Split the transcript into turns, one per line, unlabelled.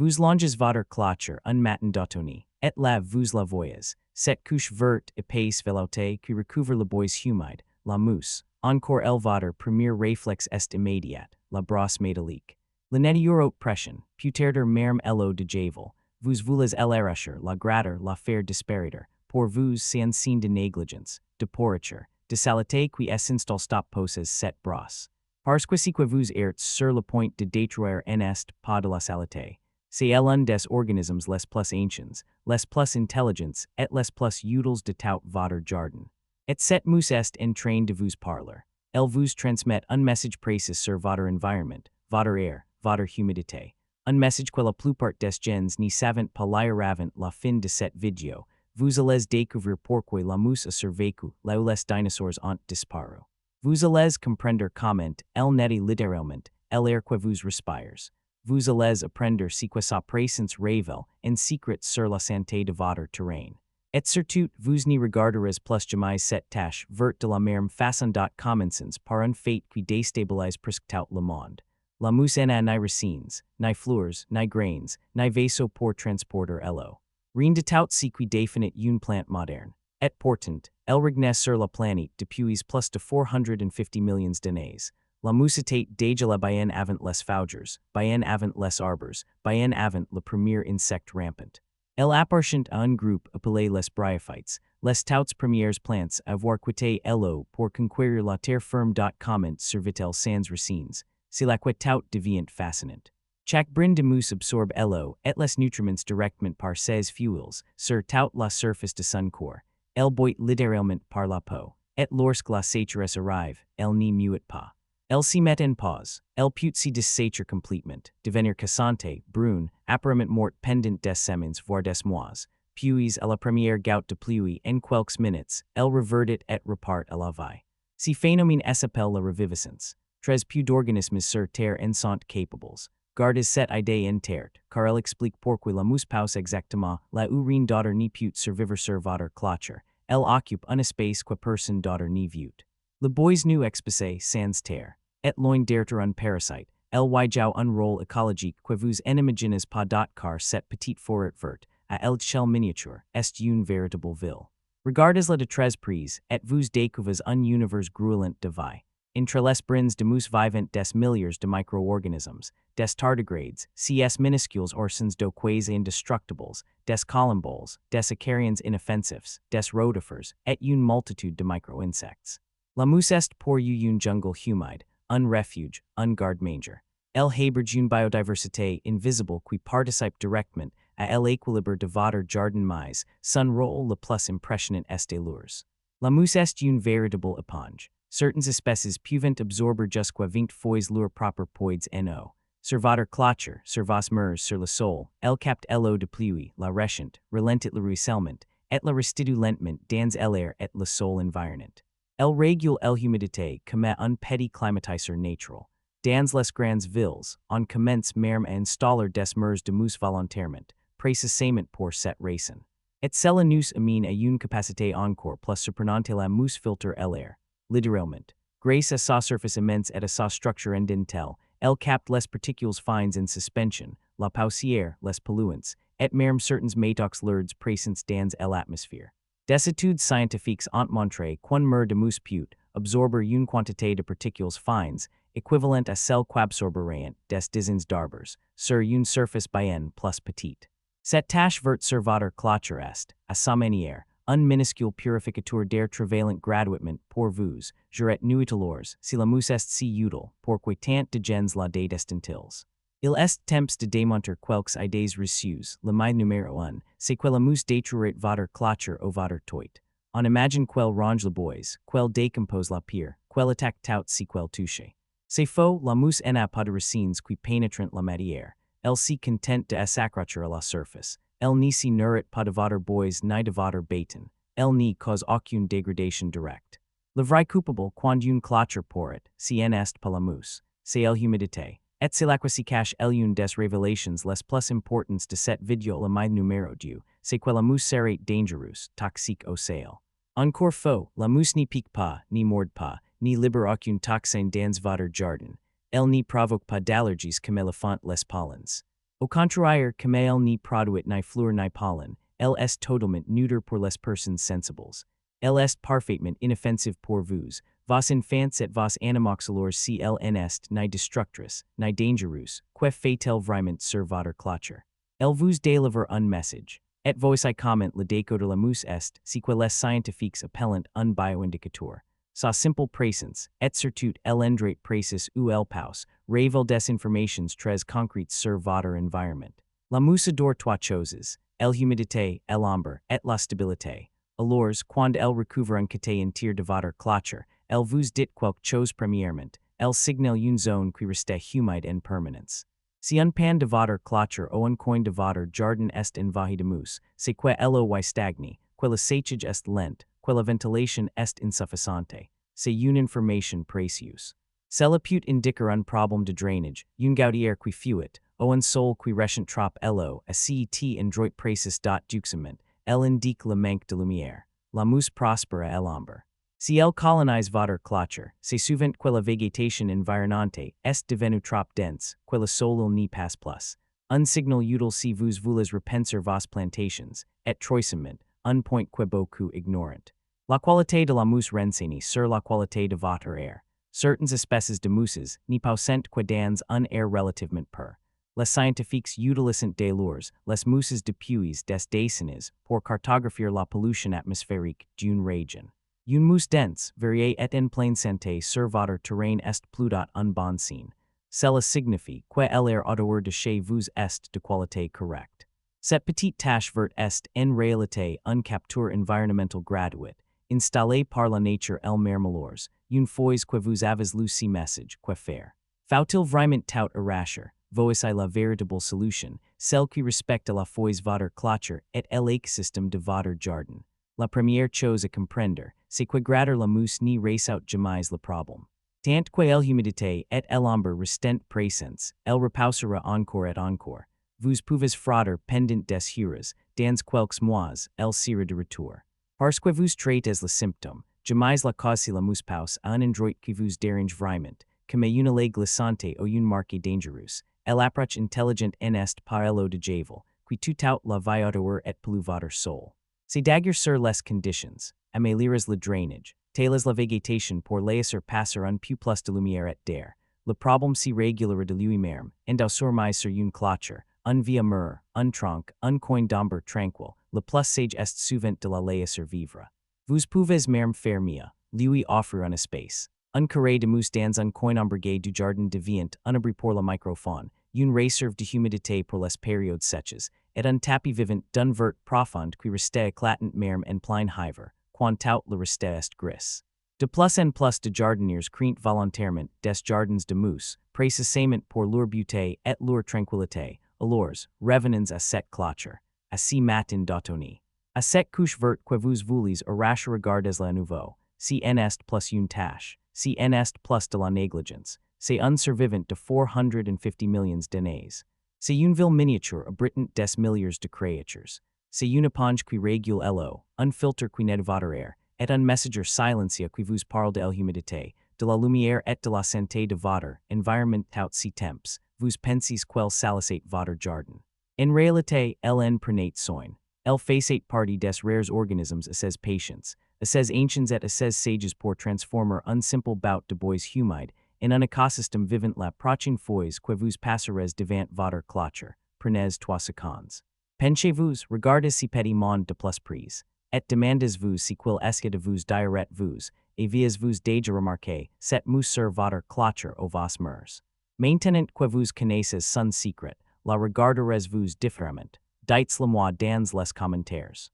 Vous longes votre clôture un matin d'automne, et lave vous la voyez, cette couche verte épaisse veloutée qui recouvre le bois humide, la mousse, encore el votre premier réflexe est immédiat, la brosse métallique. Le nettier haute pression, puterder merm elo de javel, vous voulez el arracher, la gratter, la faire disparaître, pour vous c'est un signe de négligence, de pourriture, de saleté qui est install stop poses cette brosse. Parce que si que vous êtes sur le point de détruire en est pas de la saleté. C'est un des organismes les plus anciens, les plus intelligents et les plus utiles de tout votre jardin. Et cette mousse est en train de vous parler. Elle vous transmet un message précis sur votre environnement, votre air, votre humidité. Un message que la plupart des gens ne savent pas lire avant la fin de cette vidéo. Vous allez découvrir pourquoi la mousse a survécu là où les dinosaures ont disparu. Vous allez comprendre comment elle n'est littéralement l'air que vous respirez. Vous allez apprendre ce que sa présence révèle en secret sur la santé de votre terrain. Et surtout, vous n'y regarderez plus jamais cette tâche verte de la même façon commençons par un fait qui déstabilise presque tout le monde. La mousse n'a ni racines, ni fleurs, ni grains, ni vaisseau pour transporter l'eau. Rien de tout ce qui définit une plante moderne. Et pourtant, elle regne sur la planète depuis plus de 450 millions d'années. La mousse était déjà là bien avant les fougères, bien avant les arbres, bien avant le premier insecte rampant. Elle appartient à un groupe appelé les bryophytes, les toutes premières plantes à avoir quitté l'eau pour conquérir la terre ferme. Comment survit-elle sans racines? C'est là que tout devient fascinant. Chaque brin de mousse absorbe l'eau et les nutriments directement par ses feuilles sur toute la surface de son corps. Elle boit littéralement par la peau, et lorsque la sécheresse arrive, elle n'y muet pas. Elle s'y met en pause, elle peut s'y dessécher complètement, devenir cassante, brune, apparemment morte pendant des semaines voire des mois, puis à la première goutte de pluie en quelques minutes, elle reverte et repart à la vie. Ce phénomène s'appelle la reviviscence. Très peu d'organismes sur Terre en sont capables. Gardez cette idée en tête, car elle explique pourquoi la mousse pousse exactement là où rien d'autre ne peut survivre sur votre clôture. Elle occupe un espace que personne d'autre ne veut. Le bois nu exposé sans terre. Et loin d'être un parasite, elle joue un rôle écologique que vous n'imaginez pas. Car cette petite forêt verte, à l'échelle miniature, est une véritable ville. Regardez-la de très près, et vous découvrez un univers gruelant de vie. Entre les brins de mousse vivant des milliards de micro-organismes, des tardigrades, ces minuscules orsons de quasi indestructibles, des colomboles, des acariens inoffensifs, des rotifers, et une multitude de micro-insectes. La mousse est pour you un jungle humide, un refuge, un garde-manger. Elle héberge une biodiversité invisible qui participe directement à l'équilibre de votre jardin. Mais son rôle le plus impressionnant est de lourds. La mousse est une véritable éponge. Certaines espèces peuvent absorber jusqu'à 20 fois leur propre poids en eau. Sur votre clôture, sur vos murs, sur le sol, elle capte l'eau de pluie, la rechante, ralentit le ruissellement, et la restitue lentement dans l'air et le sol environnant. Elle régule l'humidité comme un petit climatiseur naturel. Dans les grandes villes, on commence même à installer des murs de mousse volontairement, précisément pour cette raison. Et cela nous amène à une capacité encore plus surprenante. La mousse filtre l'air. Littéralement, grâce à sa surface immense et à sa structure en dentelle, elle capte les particules fines en suspension, la poussière, les polluants, et même certains métaux lourds présents dans l'atmosphère. Des études scientifiques ont montré qu'un mur de mousse peut absorber une quantité de particules fines équivalente à celle qu'absorberaient des dizaines d'arbres sur une surface bien plus petite. Cette tâche verte sur votre clôture est, à sa manière, un minuscule purificateur d'air travaillant gratuitement pour vous, juret nuitilors, si la mousse est si utile, pourquoi tant de gens la détestent-ils. Il est temps de démontrer quelques idées reçues. Le mythe numéro 1, c'est que la mousse détruit votre clôture ou votre toit. On imagine qu'elle range le bois, qu'elle décompose la pierre, qu'elle attaque tout ce qu'elle touche. C'est faux, la mousse n'a pas de racines qui pénètrent la matière. Elle s'y contente de s'accrocher à la surface. Elle n'y s'y nourrit pas de votre bois ni de votre béton. Elle n'y cause aucune dégradation directe. Le vrai coupable quand une clôture pourrit, si en est pas la mousse, c'est l'humidité. Et c'est là que s'y cache l'une des révélations les plus importantes de cette vidéo. Le mythe numéro 2, c'est que la mousse serait dangereuse, toxique au sale. Encore faux, la mousse n'y pique pas, ni morde pas, ni libère aucune toxine dans votre jardin. Elle n'y provoque pas d'allergies comme elle font les pollens. Au contraire, comme elle ni produit ni fleur ni pollen, elle est totalement neutre pour les personnes sensibles. Elle est parfaitement inoffensive pour vous, vos enfants et vos animaux alors si elle n'est ni destructrice, ni dangereuse, que fait-elle vraiment sur votre clôture? Elle vous délivre un message. Et voici comment le déco de la mousse est, si que les scientifiques appellent un bio-indicateur. Sa simple présence, et surtout elle endrate précis ou elle pause, révèle des informations très concrètes sur votre environnement. La mousse adore trois choses, l'humidité, l'ombre, et la stabilité. Alors, quand elle recouvre un côté entier de votre clôture, elle vous dit quelque chose premièrement, elle signale une zone qui reste humide en permanence. Si un pan de votre clôture ou un coin de votre jardin est envahi de mousse, c'est que l'eau y stagne, que le séchage est lent, que la ventilation est insuffisante. C'est une information précieuse. Cela peut indiquer un problème de drainage, une goudière qui fuit, ou un sol qui rechent trop l'eau, à cet endroit précis d'uxement, elle indique le manque de lumière. La mousse prospère à l'ombre. Si elle colonise votre clôture, c'est souvent que la végétation environnante est devenue trop dense, que le sol n'y passe plus. Un signal utile si vous voulez repenser vos plantations, et troisièmement, un point que beaucoup ignorent. La qualité de la mousse renseigne sur la qualité de votre air. Certaines espèces de mousses n'y possèdent que dans un air relativement pur. Les scientifiques utilisent dès lors les mousses depuis des décennies pour cartographier la pollution atmosphérique d'une région. Une mousse dense, variée et en pleine santé sur votre terrain est plutôt un bon signe. Cela signifie que l'air autour de chez vous est de qualité correcte. Cette petite tache verte est en réalité un capteur environnemental gratuit, installé par la nature elle-même alors, une fois que vous avez lu ce message, que faire? Faut-il vraiment tout arracher? Voici la véritable solution, celle qui respecte la fois votre clôture et l'écosystème de votre jardin. La première chose à comprendre, c'est que gratter la mousse n'y résout jamais le problème. Tant que l'humidité et l'ombre restent présentes, elle reposera encore et encore. Vous pouvez frotter pendant des heures, dans quelques mois, elle sera de retour. Parce que vous traitez le symptôme, jamais la cause si la mousse pose un endroit qui vous dérange vraiment, comme une lait glissante ou une marque dangereuse. Elle approche intelligente en est par l'eau de javel, qui tout out la vie autour et pollue votre sol. C'est d'ailleurs sur les conditions, améliorer le drainage, telles la végétation pour laisser passer un peu plus de lumière et d'air. Le problème si régulera de lui-même, et sur mais sur une clôture, un vieux mur, un tronc, un coin d'ombre tranquille, le plus sage est souvent de la laisser vivre. Vous pouvez même faire mieux, lui offrir un espace. Un carré de mousse dans un coin ombragé du jardin devient un abri pour la micro-faune, une réserve de humidité pour les périodes sèches, et un tapis vivant d'un vert profond qui reste éclatant même en plein hiver, quand tout le reste est gris. De plus en plus de jardiniers créent volontairement des jardins de mousse, précisément pour leur beauté et leur tranquillité. Alors, revenons à cette clôture, à ce matin d'automne. À cette couche verte que vous voulez arracher regardez la nouveau, si en est plus une tâche, si en est plus de la négligence, c'est un survivant de 450 millions d'années. C'est une ville miniature abritant des milliards de créatures. C'est une éponge qui régule l'eau, un filtre qui nettoie votre air, et un messenger silencieux qui vous parle de l'humidité, de la lumière et de la santé de votre environnement tout ces temps. Vous pensez qu'elle salicite votre jardin. En réalité, elle en prenait soin. Elle faisait partie des rares organismes à ses patients, à ses anciens et à ses sages pour transformer un simple bout de bois humide en un écosystème vivant la prochaine fois que vous passerez devant votre clôture. Prenez 3 secondes. Penchez-vous, regardez ce petit monde de plus prise, et demandez-vous si quel est de vous dirait vous, et avez-vous déjà remarqué cette mousse sur votre clôture ou vos murs. Maintenant que vous connaissez son secret, la regarderez-vous différemment. Dites-le-moi dans les commentaires.